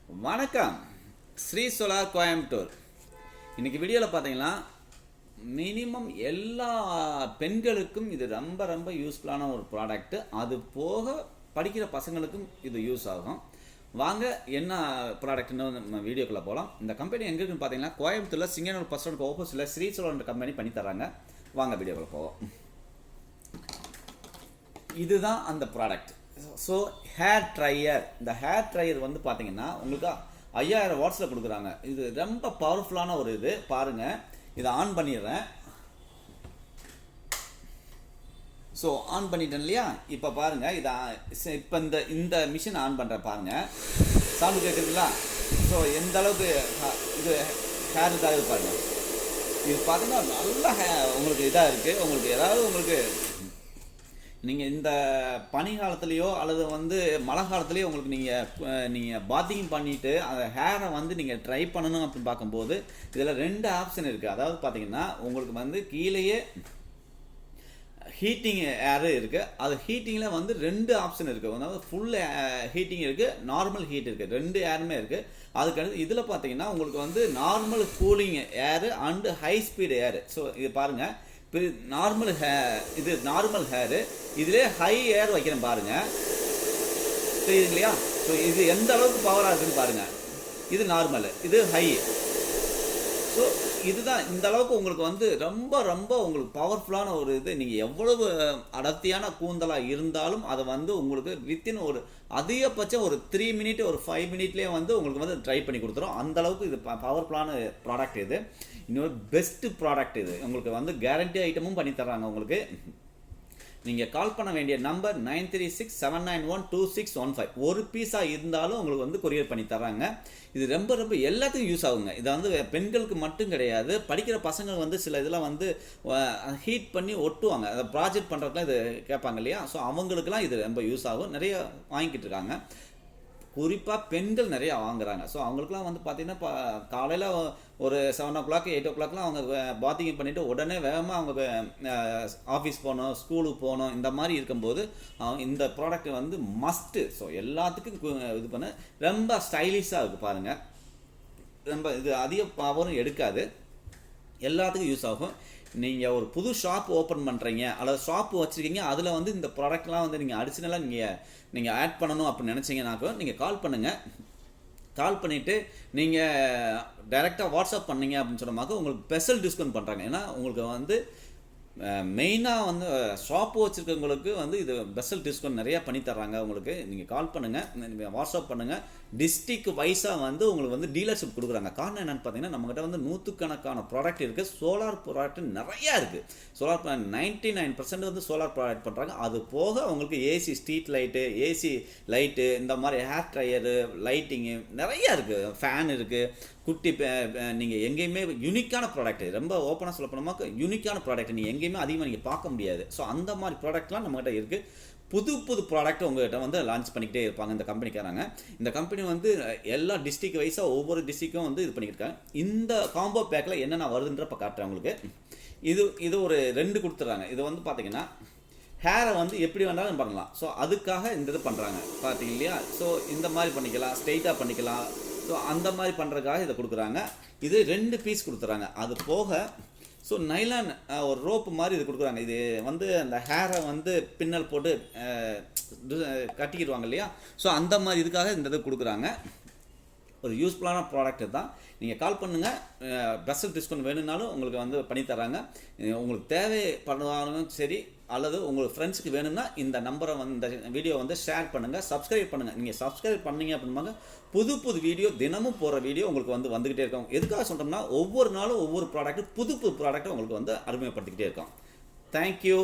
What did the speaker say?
வணக்கம். ஸ்ரீ சோலார் கோயம்புத்தூர். இன்றைக்கி வீடியோவில் பார்த்தீங்கன்னா மினிமம் எல்லா பெண்களுக்கும் இது ரொம்ப ரொம்ப யூஸ்ஃபுல்லான ஒரு ப்ராடக்ட்டு. அது போக படிக்கிற பசங்களுக்கும் இது யூஸ் ஆகும். வாங்க என்ன ப்ராடக்ட்னு நம்ம வீடியோக்குள்ளே போகலாம். இந்த கம்பெனி எங்கே இருக்குன்னு பார்த்தீங்கன்னா கோயம்புத்தூரில் சிங்கனூர் பஸ் ஸ்டாண்டுக்கு ஆப்போசிட்டில் ஸ்ரீ சோலார் கம்பெனி பண்ணி தராங்க. வாங்க வீடியோக்குள்ளே போவோம். இதுதான் அந்த ப்ராடக்ட். So hair dryer. இந்த ஹேர் ட்ரையர் வந்து பார்த்தீங்கன்னா உங்களுக்கு 5000 வாட்ஸில் கொடுக்குறாங்க. இது ரொம்ப பவர்ஃபுல்லான ஒரு இது. பாருங்கள், இதை ஆன் பண்ணிடுறேன். ஸோ ஆன் பண்ணிட்டேன் இல்லையா? இப்போ பாருங்கள், இதை இப்போ இந்த மிஷின் ஆன் பண்ணுறேன். பாருங்கள், சவுண்டு கேட்குறீங்களா? ஸோ எந்த அளவுக்கு இது ஹேர் இதாக பாருங்கள். இது பார்த்தீங்கன்னா நல்லா உங்களுக்கு இதாக இருக்குது. உங்களுக்கு ஏதாவது உங்களுக்கு நீங்கள் இந்த பனி காலத்துலேயோ அல்லது வந்து மழை காலத்துலேயோ உங்களுக்கு நீங்கள் பாத்திங் பண்ணிவிட்டு அந்த ஹேரை வந்து நீங்கள் ட்ரை பண்ணணும் அப்படின்னு பார்க்கும்போது இதில் 2 ஆப்ஷன் இருக்குது. அதாவது பார்த்தீங்கன்னா உங்களுக்கு வந்து கீழேயே ஹீட்டிங் ஏர் இருக்குது. அது ஹீட்டிங்கில் வந்து 2 ஆப்ஷன் இருக்குது. அதாவது ஃபுல் ஹீட்டிங் இருக்குது, நார்மல் ஹீட் இருக்குது. 2 ஏருமே இருக்குது. அதுக்கடுத்து இதில் பார்த்தீங்கன்னா உங்களுக்கு வந்து normal cooling air and high speed air. So இது பாருங்கள், நார்மல் இது நார்மல் ஹேரு, இதிலே ஹை ஏர் வைக்கிறேன் பாருங்கள், தெரியுது இல்லையா? ஸோ இது எந்த அளவுக்கு பவராக இருக்குன்னு பாருங்கள். இது நார்மல், இது ஹை. ஸோ இதுதான் இந்த அளவுக்கு உங்களுக்கு வந்து ரொம்ப ரொம்ப உங்களுக்கு பவர்ஃபுல்லான ஒரு இது. நீங்கள் எவ்வளவு அடர்த்தியான கூந்தலாக இருந்தாலும் அதை வந்து உங்களுக்கு வித்தின் ஒரு அதிகபட்சம் ஒரு 3 மினிட் ஒரு 5 மினிட்லேயே வந்து உங்களுக்கு வந்து ட்ரை பண்ணி கொடுத்துரும். அந்தளவுக்கு இது பவர்ஃபுல்லான ப்ராடக்ட். இது இன்னொரு பெஸ்ட்டு ப்ராடக்ட். இது உங்களுக்கு வந்து கேரண்டி ஐட்டமும் பண்ணி தர்றாங்க. உங்களுக்கு நீங்கள் கால் பண்ண வேண்டிய நம்பர் 9367912615. ஒரு பீஸாக இருந்தாலும் உங்களுக்கு வந்து கொரியர் பண்ணி தராங்க. இது ரொம்ப ரொம்ப எல்லாத்துக்கும் யூஸ் ஆகுங்க. இதை வந்து பெண்களுக்கு மட்டும் கிடையாது, படிக்கிற பசங்க வந்து சில இதெல்லாம் வந்து ஹீட் பண்ணி ஒட்டுவாங்க. அதை ப்ராஜெக்ட் பண்ணுறதுக்குலாம் இது கேட்பாங்க இல்லையா? ஸோ அவங்களுக்குலாம் இது ரொம்ப யூஸ் ஆகும். நிறைய வாங்கிக்கிட்டு இருக்காங்க. குறிப்பாக பெண்கள் நிறையா வாங்குறாங்க. ஸோ அவங்களுக்குலாம் வந்து பார்த்திங்கன்னா காலையில் ஒரு 7 o'clock 8 o'clockலாம் அவங்க பாத்திங் பண்ணிவிட்டு உடனே வேகமாக அவங்க ஆஃபீஸ் போகணும், ஸ்கூலுக்கு போகணும். இந்த மாதிரி இருக்கும்போது இந்த ப்ராடக்ட் வந்து மஸ்ட்டு. ஸோ எல்லாத்துக்கும் இது பண்ண ரொம்ப ஸ்டைலிஷாக இருக்குது பாருங்கள். ரொம்ப இது அதிக பவரும் எடுக்காது, எல்லாத்துக்கும் யூஸ் ஆகும். நீங்கள் ஒரு புது ஷாப் ஓப்பன் பண்ணுறீங்க அல்லது ஷாப்பு வச்சுருக்கீங்க, அதில் வந்து இந்த ப்ராடக்ட்லாம் வந்து நீங்கள் அடிஷ்னலாக நீங்கள் ஆட் பண்ணணும் அப்படின்னு நினச்சிங்கனாக்கும் நீங்கள் கால் பண்ணுங்கள். கால் பண்ணிவிட்டு நீங்கள் டைரெக்டாக வாட்ஸ்அப் பண்ணீங்க அப்படின்னு சொன்னமாக்க உங்களுக்கு ஸ்பெஷல் டிஸ்கவுண்ட் பண்ணுறாங்க. ஏன்னா உங்களுக்கு வந்து மெயினாக வந்து ஷாப்பு வச்சுருக்கவங்களுக்கு வந்து இது ஸ்பெஷல் டிஸ்கவுண்ட் நிறையா பண்ணி தர்றாங்க. உங்களுக்கு நீங்கள் கால் பண்ணுங்கள், நீங்கள் வாட்ஸ்அப் பண்ணுங்கள். டிஸ்ட்ரிக்ட் வைஸாக வந்து உங்களுக்கு வந்து டீலர்ஷிப் கொடுக்குறாங்க. காரணம் என்னென்னு பார்த்தீங்கன்னா நம்மகிட்ட வந்து 100கணக்கான ப்ராடக்ட் இருக்குது. சோலார் ப்ராடக்ட் நிறையா இருக்குது. சோலார் 99% வந்து சோலார் ப்ராடக்ட் பண்ணுறாங்க. அது போக உங்களுக்கு AC street light, AC light, இந்த மாதிரி ஹேர் ட்ரையரு, லைட்டிங்கு நிறையா இருக்குது. ஃபேன் இருக்குது. குட்டி நீங்கள் எங்கேயுமே யூனிக்கான ப்ராடக்ட், ரொம்ப ஓப்பனாக சொல்ல போனோமா யூனிக்கான ப்ராடக்ட் நீங்கள் எங்கேயுமே அதிகமாக நீங்கள் பார்க்க முடியாது. ஸோ அந்த மாதிரி ப்ராடக்ட்லாம் நம்மகிட்ட இருக்குது. புது ப்ராடக்ட் உங்கள்கிட்ட வந்து லான்ச் பண்ணிக்கிட்டே இருப்பாங்க இந்த கம்பெனிக்காரங்க. இந்த கம்பெனி வந்து எல்லா டிஸ்ட்ரிக்ட் வைஸாக ஒவ்வொரு டிஸ்ட்ரிக்கும் வந்து இது பண்ணியிருக்காங்க. இந்த காம்போ பேக்கில் என்னென்ன வருதுன்றப்ப காட்டுறேன் உங்களுக்கு. இது ஒரு 2 கொடுத்துட்றாங்க. இது வந்து பார்த்தீங்கன்னா ஹேரை வந்து எப்படி வேணாலும் பண்ணலாம். ஸோ அதுக்காக இந்த இது பண்ணுறாங்க பார்த்தீங்க இல்லையா? ஸோ இந்த மாதிரி பண்ணிக்கலாம், ஸ்ட்ரெயிட்டாக பண்ணிக்கலாம். ஸோ அந்த மாதிரி பண்ணுறதுக்காக இதை கொடுக்குறாங்க. இது 2 பீஸ் கொடுத்துறாங்க. அது போக ஸோ நைலான் ஒரு ரோப்பு மாதிரி இது கொடுக்குறாங்க. இது வந்து அந்த ஹேரை வந்து பின்னல் போட்டு கட்டிக்கிடுவாங்க இல்லையா? ஸோ அந்த மாதிரி இதுக்காக இந்த இது கொடுக்குறாங்க. ஒரு யூஸ்ஃபுல்லான ப்ராடக்ட் தான். நீங்கள் கால் பண்ணுங்கள். ஸ்பெஷல் டிஸ்கவுண்ட் வேணும்னாலும் உங்களுக்கு வந்து பண்ணித்தராங்க. உங்களுக்கு தேவைப்படுவாலும் சரி அல்லது உங்களுக்கு ஃப்ரெண்ட்ஸுக்கு வேணும்னா இந்த நம்பரை வந்து இந்த வீடியோ வந்து ஷேர் பண்ணுங்கள், சப்ஸ்கிரைப் பண்ணுங்கள். நீங்கள் சப்ஸ்கிரைப் பண்ணீங்க அப்படின்னாங்க புது வீடியோ தினமும் போகிற வீடியோ உங்களுக்கு வந்து வந்துக்கிட்டே இருக்கும். எதுக்காக சொல்கிறோம்னா ஒவ்வொரு நாளும் ஒவ்வொரு ப்ராடக்ட்டு புது ப்ராடக்ட்டை உங்களுக்கு வந்து அறிமுகப்படுத்திக்கிட்டே இருக்கோம். தேங்க்யூ.